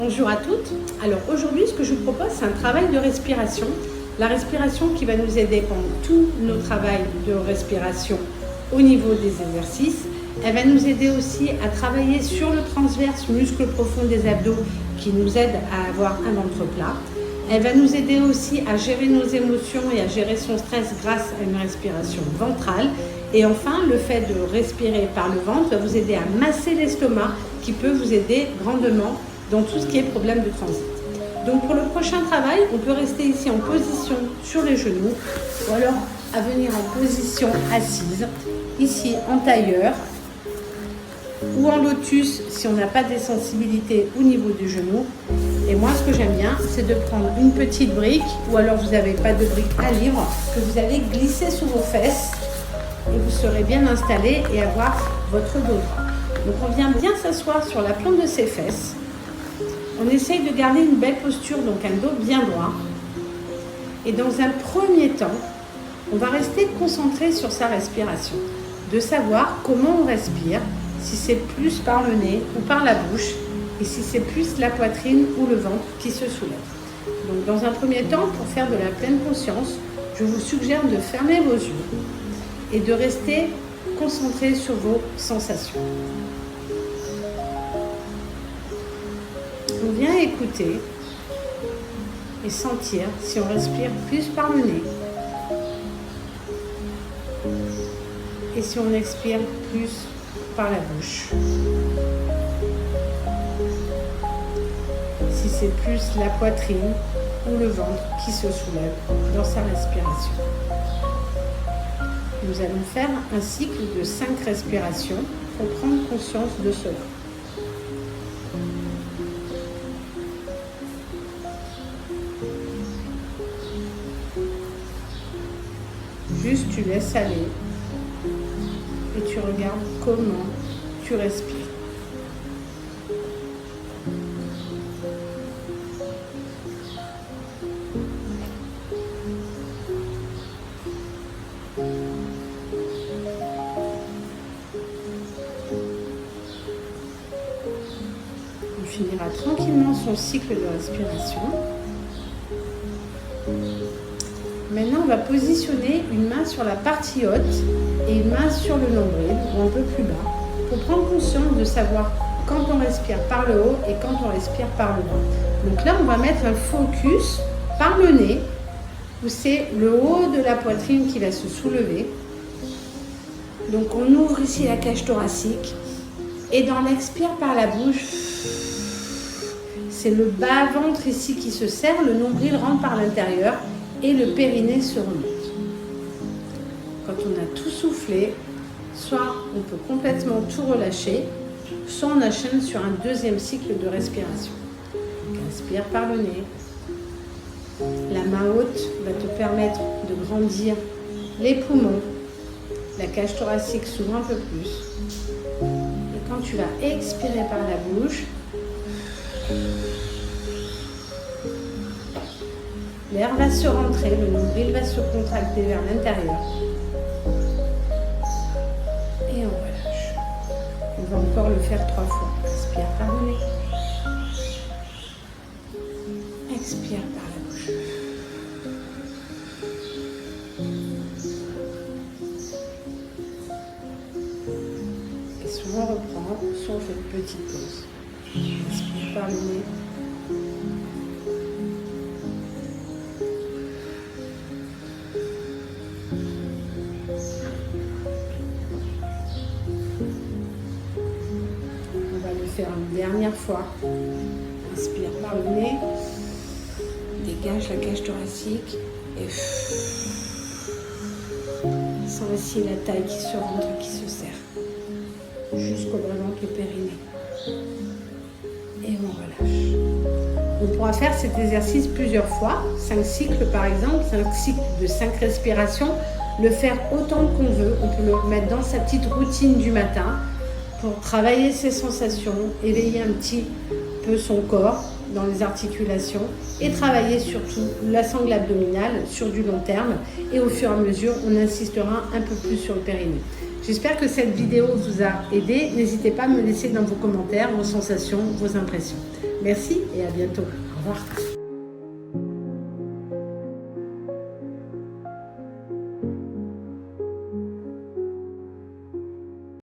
Bonjour à toutes. Alors aujourd'hui, ce que je vous propose, c'est un travail de respiration. La respiration qui va nous aider pendant tout nos travails de respiration au niveau des exercices. Elle va nous aider aussi à travailler sur le transverse, muscle profond des abdos qui nous aide à avoir un ventre plat. Elle va nous aider aussi à gérer nos émotions et à gérer son stress grâce à une respiration ventrale. Et enfin, le fait de respirer par le ventre va vous aider à masser l'estomac qui peut vous aider grandement dans tout ce qui est problème de transit. Donc pour le prochain travail, on peut rester ici en position sur les genoux ou alors à venir en position assise, ici en tailleur ou en lotus si on n'a pas des sensibilités au niveau du genou. Et moi, ce que j'aime bien, c'est de prendre une petite brique ou alors vous n'avez pas de brique à livre que vous allez glisser sous vos fesses et vous serez bien installé et avoir votre dos droit. Donc on vient bien s'asseoir sur la plante de ses fesses. On essaye de garder une belle posture, donc un dos bien droit. Et dans un premier temps, on va rester concentré sur sa respiration, de savoir comment on respire, si c'est plus par le nez ou par la bouche, et si c'est plus la poitrine ou le ventre qui se soulève. Donc dans un premier temps, pour faire de la pleine conscience, je vous suggère de fermer vos yeux et de rester concentré sur vos sensations. On vient écouter et sentir si on respire plus par le nez et si on expire plus par la bouche. Si c'est plus la poitrine ou le ventre qui se soulève dans sa respiration. Nous allons faire un cycle de 5 respirations pour prendre conscience de cela. Juste tu laisses aller et tu regardes comment tu respires. On finira tranquillement son cycle de respiration. Maintenant, on va positionner une main sur la partie haute et une main sur le nombril ou un peu plus bas pour prendre conscience de savoir quand on respire par le haut et quand on respire par le bas. Donc là, on va mettre un focus par le nez où c'est le haut de la poitrine qui va se soulever. Donc on ouvre ici la cage thoracique et dans l'expire par la bouche, c'est le bas-ventre ici qui se serre, le nombril rentre par l'intérieur et le périnée se remonte. Quand on a tout soufflé, soit on peut complètement tout relâcher, soit on enchaîne sur un deuxième cycle de respiration. Donc, inspire par le nez. La main haute va te permettre de grandir les poumons. La cage thoracique s'ouvre un peu plus. Et quand tu vas expirer par la bouche, l'air va se rentrer, le nombril va se contracter vers l'intérieur. Et on relâche. On va encore le faire 3 fois. Inspire par le nez. Expire par la bouche. Et soit on reprend, soit on fait une petite pause. Inspire par le nez. Faire une dernière fois. Inspire par le nez, dégage la cage thoracique et sens ici la taille qui se rentre et qui se serre jusqu'au bas-ventre et périnée. Et on relâche. On pourra faire cet exercice plusieurs fois, 5 cycles par exemple, 5 cycles de 5 respirations, le faire autant qu'on veut. On peut le mettre dans sa petite routine du matin pour travailler ses sensations, éveiller un petit peu son corps dans les articulations et travailler surtout la sangle abdominale sur du long terme. Et au fur et à mesure, on insistera un peu plus sur le périnée. J'espère que cette vidéo vous a aidé. N'hésitez pas à me laisser dans vos commentaires vos sensations, vos impressions. Merci et à bientôt. Au revoir.